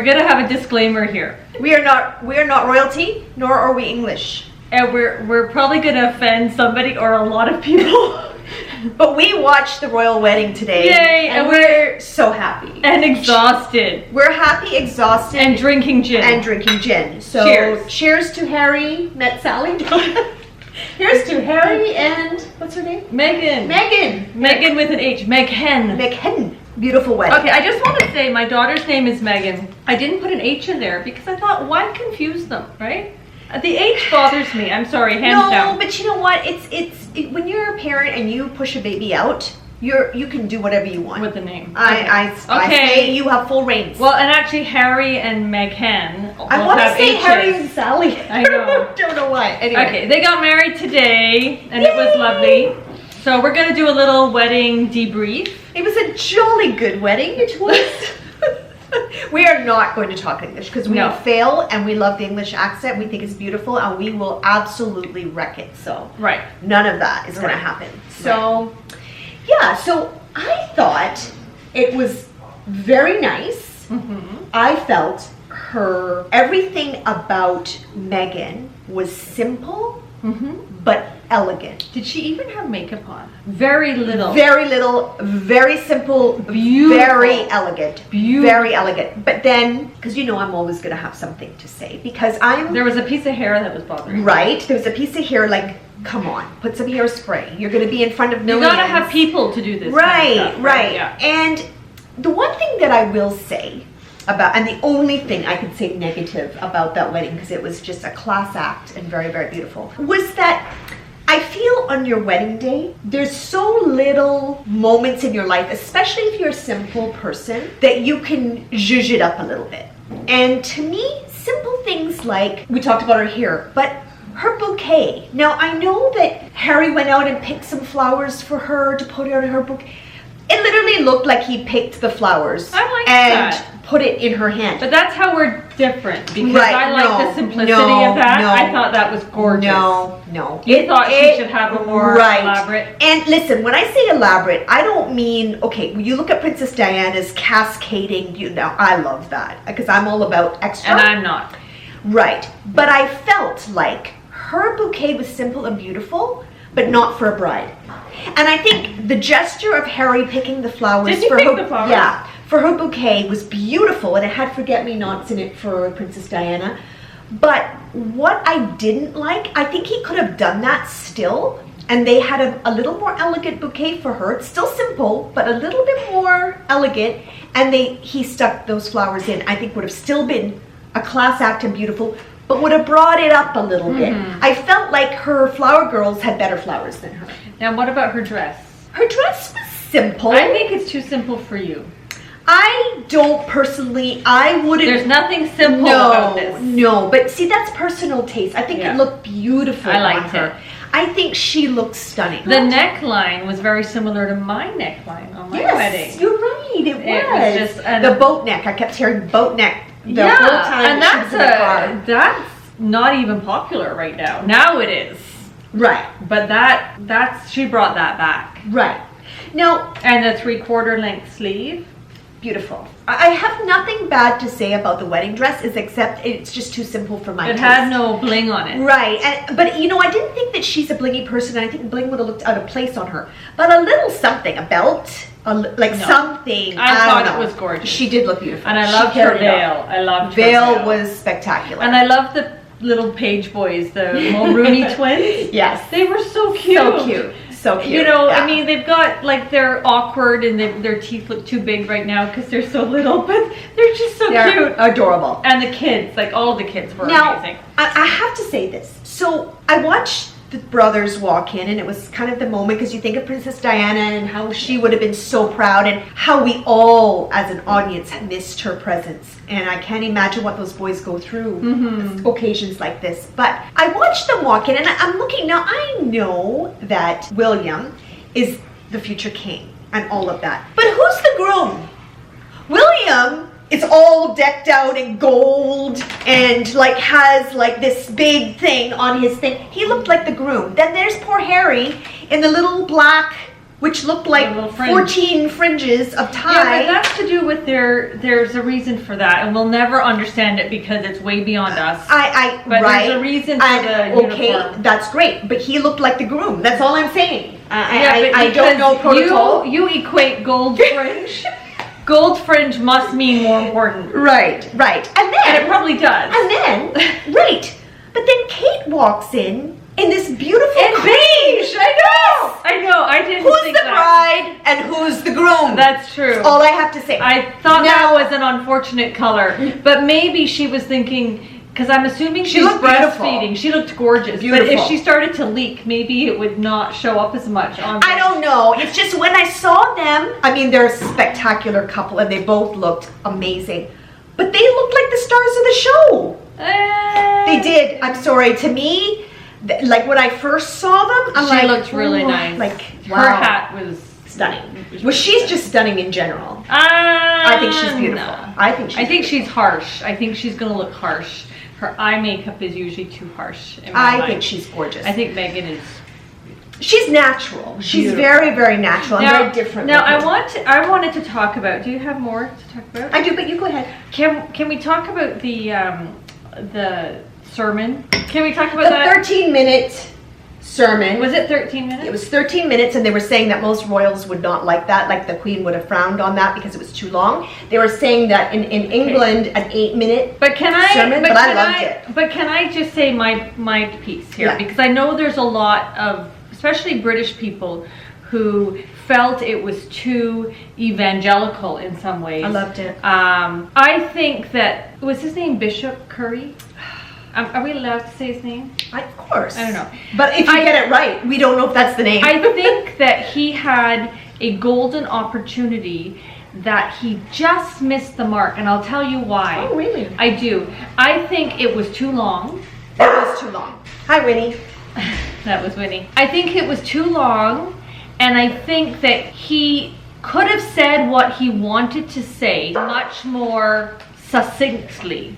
we're gonna have a disclaimer here. We are not royalty, nor are we English. And we're probably gonna offend somebody or a lot of people. But we watched the royal wedding today. Yay! And we're so happy. And exhausted. We're happy, exhausted. And drinking gin. So cheers to Harry, met Sally. Here's to Harry and, what's her name? Meghan. Meghan with an H. Meghan. Beautiful wedding. Okay, I just want to say my daughter's name is Meghan. I didn't put an H in there because I thought, why confuse them, right? The H bothers me. I'm sorry, hands down. No, but you know what? It's when you're a parent and you push a baby out, you can do whatever you want with the name. I say you have full reins. Well, and actually, Harry and Meghan. I want to say H's. Harry and Sally. I know. Don't know why. Anyway. Okay, they got married today, and Yay! It was lovely. So we're gonna do a little wedding debrief. It was a jolly good wedding. It was. We are not going to talk English because we fail and we love the English accent. We think it's beautiful and we will absolutely wreck it. So none of that is going to happen. So yeah, so I thought it was very nice. I felt everything about Meghan was simple but elegant. Did she even have makeup on? Very little. Very little, very simple, beautiful. Very elegant. Beautiful. Very elegant. But then, because you know I'm always going to have something to say, because There was a piece of hair that was bothering me. Right? There was a piece of hair, like, come on, put some hairspray. You're going to be in front of millions. You got to have people to do this Right, kind of stuff, right. Yeah. And the one thing that I will say about, and the only thing I could say negative about that wedding, because it was just a class act and very, very beautiful, was that I feel on your wedding day, there's so little moments in your life, especially if you're a simple person, that you can zhuzh it up a little bit. And to me, simple things like, we talked about her hair, but her bouquet. Now, I know that Harry went out and picked some flowers for her to put on her bouquet. It literally looked like he picked the flowers and put it in her hand. But that's how we're different, because I like the simplicity of that. I thought that was gorgeous. No. You thought she should have a more elaborate. And listen, when I say elaborate, I don't mean, okay, when you look at Princess Diana's cascading, I love that, because I'm all about extra. And I'm not. Right. But I felt like her bouquet was simple and beautiful, but not for a bride. And I think the gesture of Harry picking the flowers for her bouquet was beautiful, and it had forget-me-nots in it for Princess Diana. But what I didn't like, I think he could have done that still, and they had a little more elegant bouquet for her. It's still simple, but a little bit more elegant, and he stuck those flowers in. I think would have still been a class act and beautiful, but would have brought it up a little bit. I felt like her flower girls had better flowers than her. Now, what about her dress? Her dress was simple. I think it's too simple for you. I don't personally, I wouldn't. There's nothing simple about this. No, but see, that's personal taste. I think it looked beautiful on her. I think she looked stunning. The neckline was very similar to my neckline on my wedding. Yes, you're right, it was. It was just the boat neck. I kept hearing boat neck the whole time. And that's not even popular right now. Now it is. Right. But she brought that back. Right. Now, and the 3/4 length sleeve. Beautiful. I have nothing bad to say about the wedding dress, except it's just too simple for my taste. It had no bling on it. Right. But you know, I didn't think that she's a blingy person. I think bling would have looked out of place on her. But a little something, a belt, something. I thought it was gorgeous. She did look beautiful. And I loved her veil. I loved her veil. Was spectacular. And I loved the little page boys, the Mulrooney twins. Yes. They were so cute. So cute. So cute. You know, I mean, they've got, they're awkward and their teeth look too big right now because they're so little, but they're just so cute. Adorable. And the kids, all the kids were amazing. I have to say this. So I watched the brothers walk in, and it was kind of the moment, because you think of Princess Diana and how she would have been so proud, and how we all as an audience had missed her presence. And I can't imagine what those boys go through occasions like this. But I watched them walk in, and I'm looking now. I know that William is the future king and all of that, but who's the groom? William is all decked out in gold and has this big thing on his thing. He looked like the groom. Then there's poor Harry in the little black which looked like A little fringe. 14 fringes of tie. Yeah, but that's to do with there's a reason for that, and we'll never understand it because it's way beyond us. But there's a reason for the uniform. That's great, but he looked like the groom. That's all I'm saying. But I don't know protocol. You equate gold fringe. Gold fringe must mean more important. Right. And it probably does. And then, right. But then Kate walks in this beautiful In beige. I know. I didn't Who's think the bride and who's the groom? That's true. That's all I have to say. I thought that was an unfortunate color, but maybe she was thinking, because I'm assuming she's breastfeeding. She looked gorgeous. Beautiful. But if she started to leak, maybe it would not show up as much on I don't know. It's just when I saw them, I mean, they're a spectacular couple and they both looked amazing. But they looked like the stars of the show. They did. I'm sorry. To me, like when I first saw them, she looked really nice. Like, wow. Her hat was stunning. Well, she's just stunning in general. I think she's beautiful. No. I think she's harsh. I think she's going to look harsh. Her eye makeup is usually too harsh. I think she's gorgeous. I think Meghan is. She's natural. She's beautiful. Very, very natural and very different. Now, I wanted to talk about. Do you have more to talk about? I do, but you go ahead. Can we talk about the sermon? Can we talk about that? 13-minute sermon. Was it 13 minutes? It was 13 minutes, and they were saying that most royals would not like that, like the Queen would have frowned on that because it was too long. They were saying that in England, an 8-minute sermon, but I loved it. But can I just say my piece here? Yeah. Because I know there's a lot of, especially British people, who felt it was too evangelical in some ways. I loved it. I think that, was his name Bishop Curry? Are we allowed to say his name? Of course. I don't know. But if you get it right, we don't know if that's the name. I think that he had a golden opportunity that he just missed the mark, and I'll tell you why. Oh, really? I do. I think it was too long. It was too long. Hi, Winnie. That was Winnie. I think it was too long, and I think that he could have said what he wanted to say much more succinctly.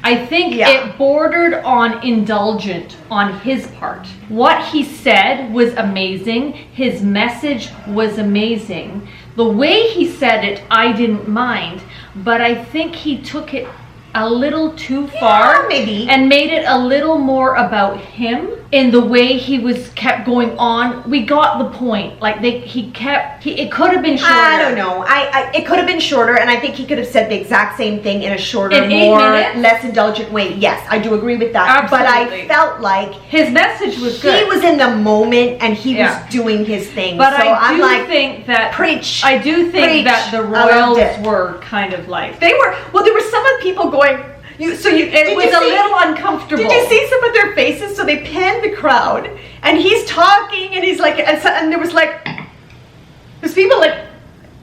I think it bordered on indulgent on his part. What he said was amazing. His message was amazing. The way he said it, I didn't mind, but I think he took it a little too far, maybe, and made it a little more about him in the way he kept going on. We got the point. Like it could have been shorter. I don't know. It could have been shorter, and I think he could have said the exact same thing in a shorter, less indulgent way. Yes, I do agree with that. Absolutely. But I felt like his message was good. He was in the moment, and he was doing his thing. But so I do like, think that preach. I do think that the royals were kind of like they were. Well, there were some of the people going. It was a little uncomfortable. Did you see some of their faces? So they panned the crowd, and he's talking, and he's like, and there was like, there's people like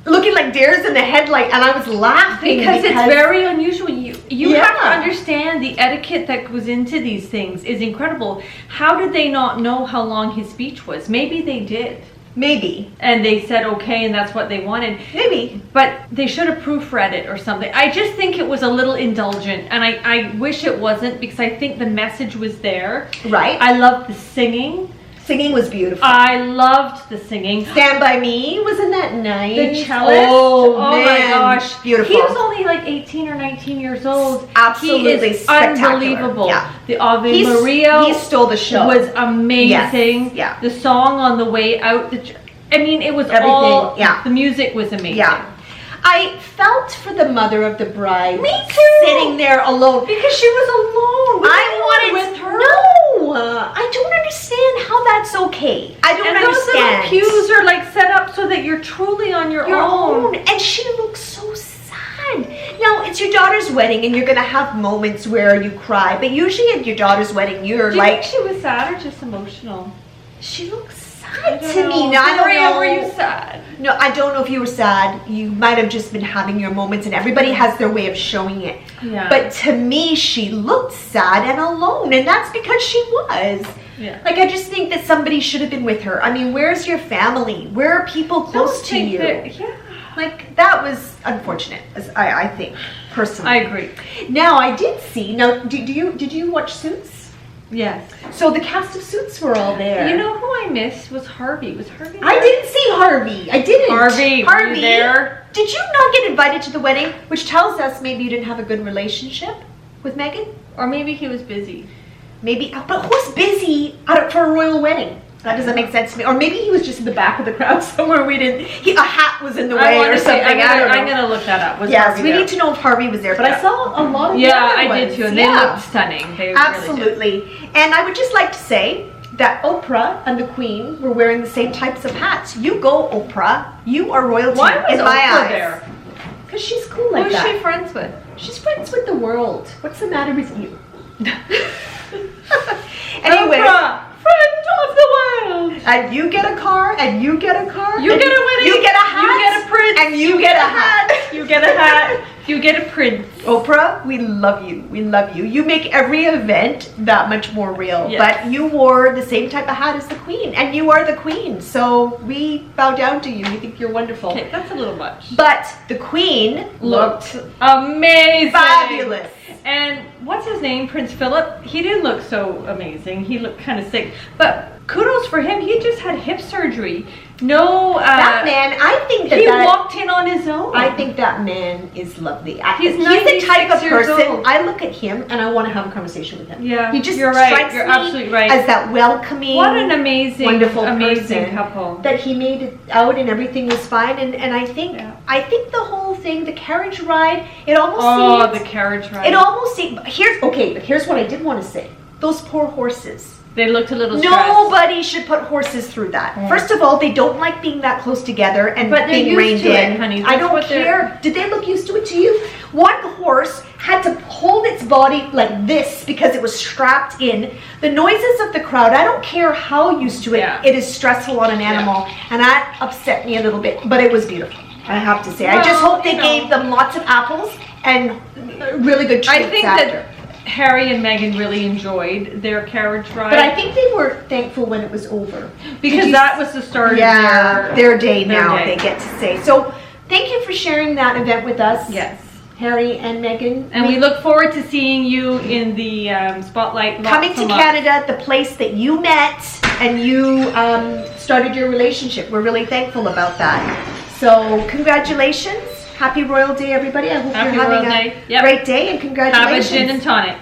looking like deers in the headlight, and I was laughing because it's very unusual. You have to understand the etiquette that goes into these things is incredible. How did they not know how long his speech was? Maybe they did. Maybe. And they said okay, and that's what they wanted. Maybe. But they should have proofread it or something. I just think it was a little indulgent, and I wish it wasn't, because I think the message was there. Right. I loved the singing. Singing was beautiful. I loved the singing. Stand By Me, wasn't that nice? The cellist. Oh man. My gosh. Beautiful. He was only like 18 or 19 years old. Absolutely he is unbelievable. Yeah. The Ave Maria. He stole the show. Was amazing. Yes. Yeah. The song on the way out. I mean, it was everything. All. Yeah. The music was amazing. Yeah. I felt for the mother of the bride. Me too. Sitting there alone. Because she was alone. I wanted with her. No. I don't understand how that's okay. I don't understand. And those little pews are like set up so that you're truly on your own. And she looks so sad. Now, it's your daughter's wedding, and you're going to have moments where you cry. But usually at your daughter's wedding, you're Do you think she was sad or just emotional? She looks sad to me. Now, I don't know. Were you sad? No, I don't know if you were sad. You might have just been having your moments, and everybody has their way of showing it. Yeah. But to me, she looked sad and alone, and that's because she was. Yeah. Like, I just think that somebody should have been with her. I mean, where's your family? Where are people close to you? Yeah. Like, that was unfortunate, as I think, personally. I agree. Now, I did see. Now, did you watch Suits? Yes. So the cast of Suits were all there. You know who I missed was Harvey. Was Harvey there? I didn't see Harvey. I didn't. Harvey, were you there? Did you not get invited to the wedding? Which tells us maybe you didn't have a good relationship with Meghan? Or maybe he was busy. Maybe, but who's busy for a royal wedding? That doesn't make sense to me. Or maybe he was just in the back of the crowd somewhere. A hat was in the way or something. I'm going to look that up. Was yes, we need to know if Harvey was there. But I saw a lot of I did too. And they looked stunning. They absolutely. Really did. And I would just like to say that Oprah and the Queen were wearing the same types of hats. You go, Oprah. You are royalty in my eyes. There? Because she's cool like that. Who's she friends with? She's friends with the world. What's the matter with you? Anyway. Oprah, friend of the world. And you get a car, and you get a car. You get a wedding. You get a hat. You get a prince. And you get a hat. You get a hat. You get a prince. Oprah, we love you. We love you. You make every event that much more real. Yes. But you wore the same type of hat as the Queen, and you are the Queen. So we bow down to you. We think you're wonderful. Okay, that's a little much. But the Queen looked amazing. Fabulous. And what's his name? Prince Philip? He didn't look so amazing. He looked kind of sick. But kudos for him. He just had hip surgery. No, that man, I think he walked in on his own. I think that man is lovely. He's the type of person, old. I look at him and I want to have a conversation with him. Yeah, he just you're right. strikes You're me absolutely right. as that welcoming, what an amazing, wonderful amazing person couple. That he made it out and everything was fine. And I think the whole thing, the carriage ride, it almost seemed, the carriage ride. It almost seemed, here's what I did want to say. Those poor horses. They looked a little stressed. Nobody should put horses through that. First of all, they don't like being that close together and being reined in. Honey. I don't care. Did they look used to it to you? One horse had to hold its body like this because it was strapped in. The noises of the crowd, I don't care how used to it, it is stressful on an animal. And that upset me a little bit, but it was beautiful, I have to say. I just hope they gave them lots of apples and really good treats that Harry and Meghan really enjoyed their carriage ride. But I think they were thankful when it was over. Because that was the start of their day now, they get to say. So thank you for sharing that event with us. Yes. Harry and Meghan. And we look forward to seeing you in the spotlight. Coming to Canada, the place that you met and you started your relationship. We're really thankful about that. So congratulations. Happy Royal Day, everybody. I hope you're having a great day, and congratulations. Have a gin and tonic.